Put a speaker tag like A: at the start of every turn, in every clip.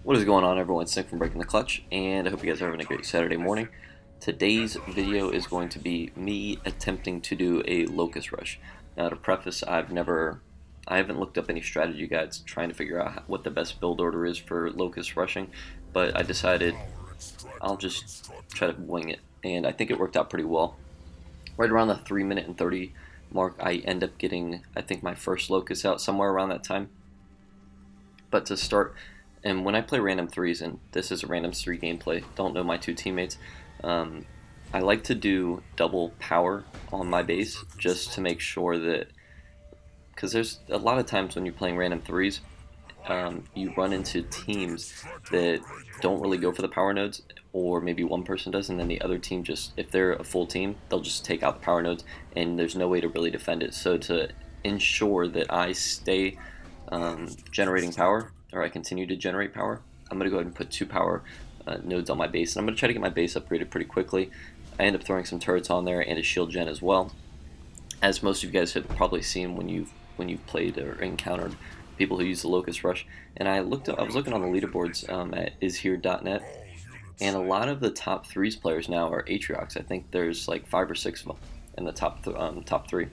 A: What is going on, everyone? It's Nick from Breaking the Clutch, and I hope you guys are having a great Saturday morning. Today's video is going to be me attempting to do a Locust Rush. Now, to preface, I haven't looked up any strategy guides trying to figure out what the best build order is for Locust Rushing, but I decided I'll just try to wing it, and I think it worked out pretty well. Right around the 3 minute and 30 mark, I end up getting, I think, my first Locust out somewhere around that time. But to start, and when I play random threes, and this is a random three gameplay, don't know my two teammates, I like to do double power on my base just to make sure that, because there's a lot of times when you're playing random threes, you run into teams that don't really go for the power nodes, or maybe one person does, and then the other team just, if they're a full team, they'll just take out the power nodes, and there's no way to really defend it. So to ensure that I stay generating power, or I continue to generate power, I'm going to go ahead and put two power nodes on my base, and I'm going to try to get my base upgraded pretty quickly. I end up throwing some turrets on there and a shield gen as well, as most of you guys have probably seen when you've played or encountered people who use the Locust Rush. And I was looking on the leaderboards at ishere.net, and a lot of the top threes players now are Atriox. I think there's like 5 or 6 of them in the top 3,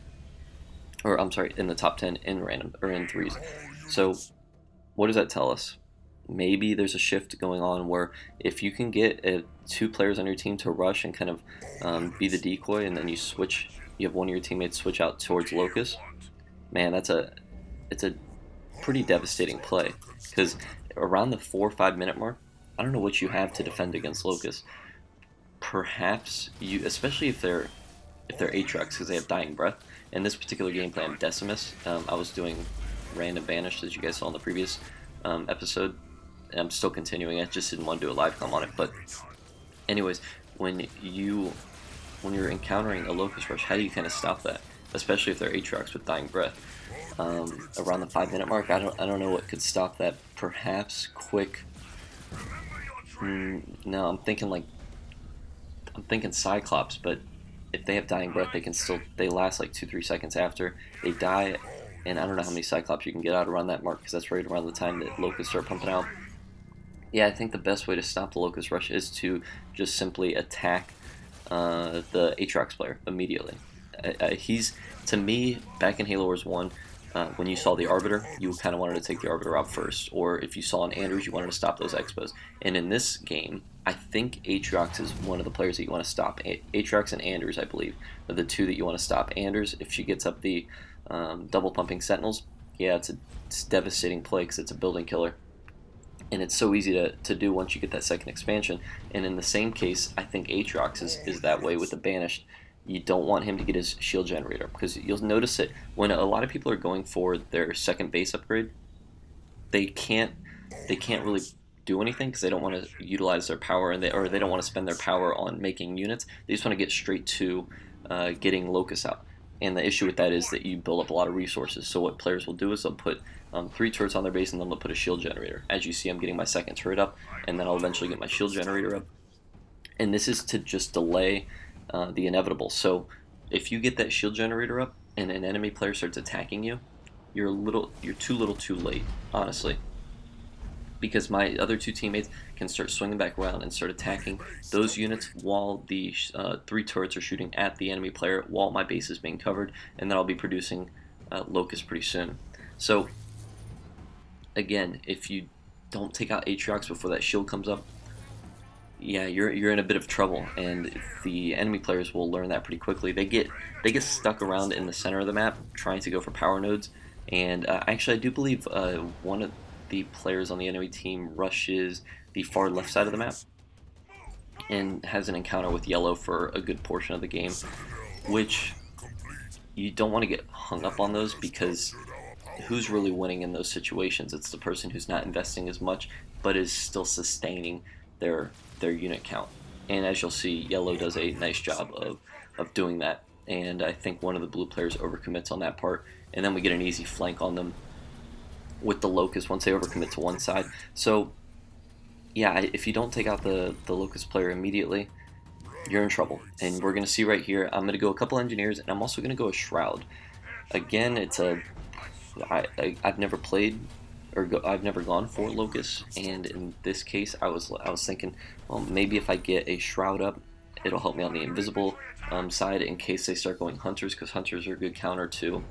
A: or I'm sorry, in the top 10 in random or in threes. So what does that tell us? Maybe there's a shift going on where if you can get 2 players on your team to rush and kind of be the decoy, and then you have one of your teammates switch out towards Locust, man, it's a pretty devastating play, because around the 4 or 5 minute mark, I don't know what you have to defend against Locust. Perhaps you, especially if they're Atriox, because they have Dying Breath. In this particular gameplay, I'm Decimus. I was doing random banished, as you guys saw in the previous episode. And I'm still continuing. I just didn't want to do a live com on it. But anyways, when you're encountering a Locust Rush, how do you kind of stop that? Especially if they're Atriox with Dying Breath. Around the 5 minute mark, I don't know what could stop that. Perhaps quick. No, I'm thinking Cyclops, but if they have Dying Breath, they last like 2-3 seconds after they die, and I don't know how many Cyclops you can get out around that mark, because that's right around the time that Locusts start pumping out. Yeah, I think the best way to stop the Locust Rush is to just simply attack the Atriox player immediately. He's, to me, back in Halo Wars 1, when you saw the Arbiter, you kind of wanted to take the Arbiter out first, or if you saw an Anders, you wanted to stop those Expos. And in this game, I think Atriox is one of the players that you want to stop. Atriox and Anders, I believe, are the 2 that you want to stop. Anders, if she gets up the double pumping Sentinels, yeah, it's a devastating play because it's a building killer. And it's so easy to do once you get that second expansion. And in the same case, I think Atriox is that way with the Banished. You don't want him to get his shield generator, because you'll notice that when a lot of people are going for their second base upgrade, they can't really do anything because they don't want to utilize their power, and they don't want to spend their power on making units. They just want to get straight to getting Locust out. And the issue with that is that you build up a lot of resources. So what players will do is they'll put 3 turrets on their base, and then they'll put a shield generator. As you see, I'm getting my second turret up, and then I'll eventually get my shield generator up. And this is to just delay the inevitable. So if you get that shield generator up and an enemy player starts attacking you, you're too little too late, honestly, because my other 2 teammates can start swinging back around and start attacking those units while the 3 turrets are shooting at the enemy player while my base is being covered, and then I'll be producing Locust pretty soon. So again, if you don't take out Atriox before that shield comes up, yeah, you're in a bit of trouble, and the enemy players will learn that pretty quickly. They get stuck around in the center of the map trying to go for power nodes, and actually I do believe one of the players on the enemy team rushes the far left side of the map and has an encounter with yellow for a good portion of the game, which you don't want to get hung up on those, because who's really winning in those situations? It's the person who's not investing as much but is still sustaining their unit count. And as you'll see, yellow does a nice job of doing that, and I think one of the blue players overcommits on that part, and then we get an easy flank on them with the Locust once they overcommit to one side. So yeah, if you don't take out the Locust player immediately, you're in trouble. And we're going to see right here, I'm going to go a couple engineers, and I'm also going to go a Shroud. Again, I've never played I've never gone for Locust, and in this case, I was thinking, well, maybe if I get a Shroud up, it'll help me on the invisible side in case they start going Hunters, because Hunters are a good counter to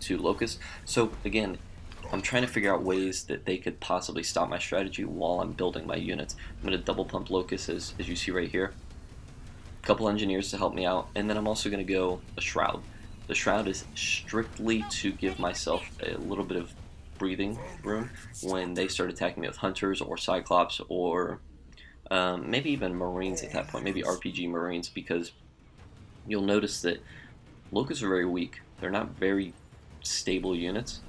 A: Locust. So again, I'm trying to figure out ways that they could possibly stop my strategy while I'm building my units. I'm going to double pump Locust as you see right here. A couple engineers to help me out, and then I'm also going to go a Shroud. The Shroud is strictly to give myself a little bit of breathing room when they start attacking me with Hunters or Cyclops or maybe even Marines at that point, maybe RPG Marines, because you'll notice that Locusts are very weak. They're not very stable units,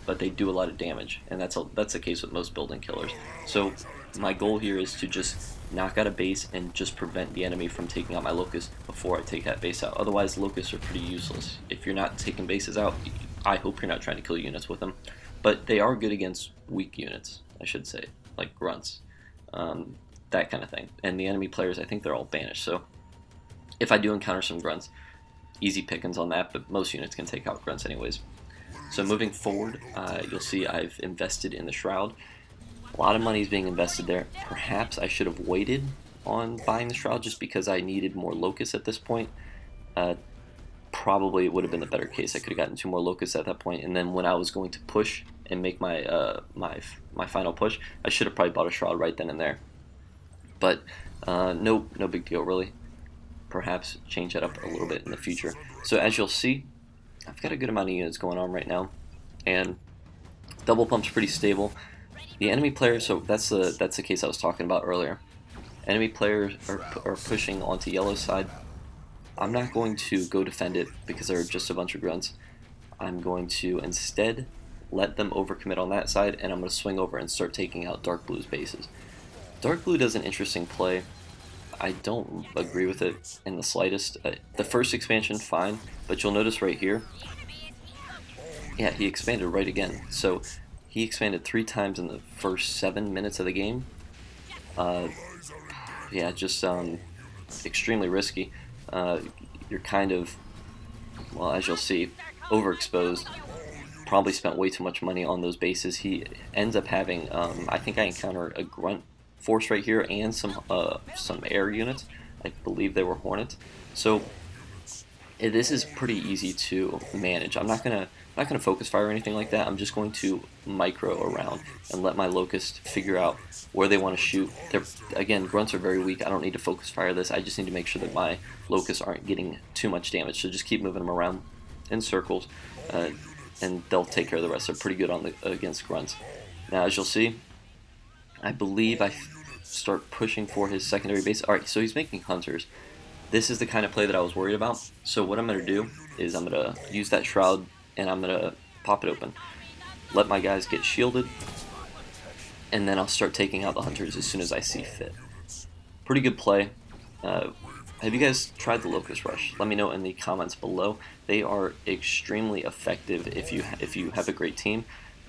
A: but they do a lot of damage, and that's the case with most building killers. So my goal here is to just knock out a base and just prevent the enemy from taking out my Locust before I take that base out. Otherwise, Locusts are pretty useless. If you're not taking bases out, I hope you're not trying to kill units with them. But they are good against weak units, I should say, like grunts, that kind of thing. And the enemy players, I think they're all banished. So if I do encounter some grunts, easy pickings on that, but most units can take out grunts anyways. So moving forward, you'll see I've invested in the Shroud. A lot of money is being invested there. Perhaps I should have waited on buying the Shroud just because I needed more Locusts at this point. Probably it would have been the better case. I could have gotten 2 more Locusts at that point, and then when I was going to push and make my my final push, I should have probably bought a Shroud right then and there. But no big deal really. Perhaps change that up a little bit in the future. So as you'll see, I've got a good amount of units going on right now, and double pump's pretty stable. The enemy players, so that's the case I was talking about earlier. Enemy players are pushing onto yellow side. I'm not going to go defend it because they're just a bunch of grunts. I'm going to instead let them overcommit on that side, and I'm going to swing over and start taking out dark blue's bases. Dark blue does an interesting play. I don't agree with it in the slightest. The first expansion, fine, but you'll notice right here, yeah, he expanded right again. So he expanded 3 times in the first 7 minutes of the game. Yeah, just extremely risky. You're kind of, well, as you'll see, overexposed. Probably spent way too much money on those bases. He ends up having, I think I encountered a grunt force right here and some air units. I believe they were Hornets. So this is pretty easy to manage. I'm not gonna focus fire or anything like that. I'm just going to micro around and let my Locust figure out where they want to shoot. Again, grunts are very weak. I don't need to focus fire this. I just need to make sure that my Locusts aren't getting too much damage. So just keep moving them around in circles, and they'll take care of the rest. They're pretty good against grunts. Now, as you'll see, I believe I start pushing for his secondary base. Alright, so he's making Hunters. This is the kind of play that I was worried about. So what I'm going to do is I'm going to use that Shroud and I'm going to pop it open. Let my guys get shielded, and then I'll start taking out the Hunters as soon as I see fit. Pretty good play. Have you guys tried the Locust Rush? Let me know in the comments below. They are extremely effective if you have a great team.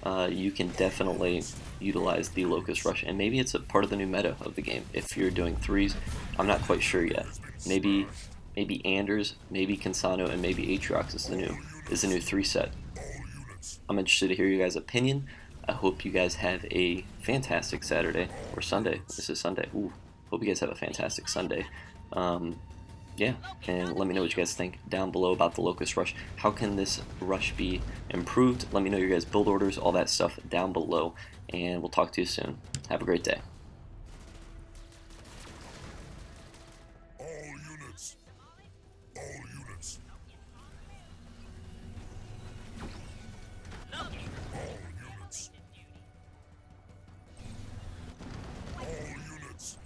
A: You can definitely utilize the Locust Rush, and maybe it's a part of the new meta of the game. If you're doing 3s, I'm not quite sure yet. Maybe Anders, maybe Cansano, and maybe Atriox is the new 3 set. I'm interested to hear your guys' opinion. I hope you guys have a fantastic Saturday or Sunday. This is Sunday. Ooh, hope you guys have a fantastic Sunday. Yeah, and let me know what you guys think down below about the Locust Rush. How can this rush be improved? Let me know your guys' build orders, all that stuff down below, and we'll talk to you soon. Have a great day.
B: All units. All units. All units. All units.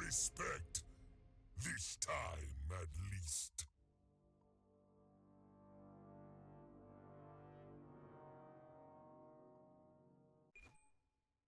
B: Respect, this time at least.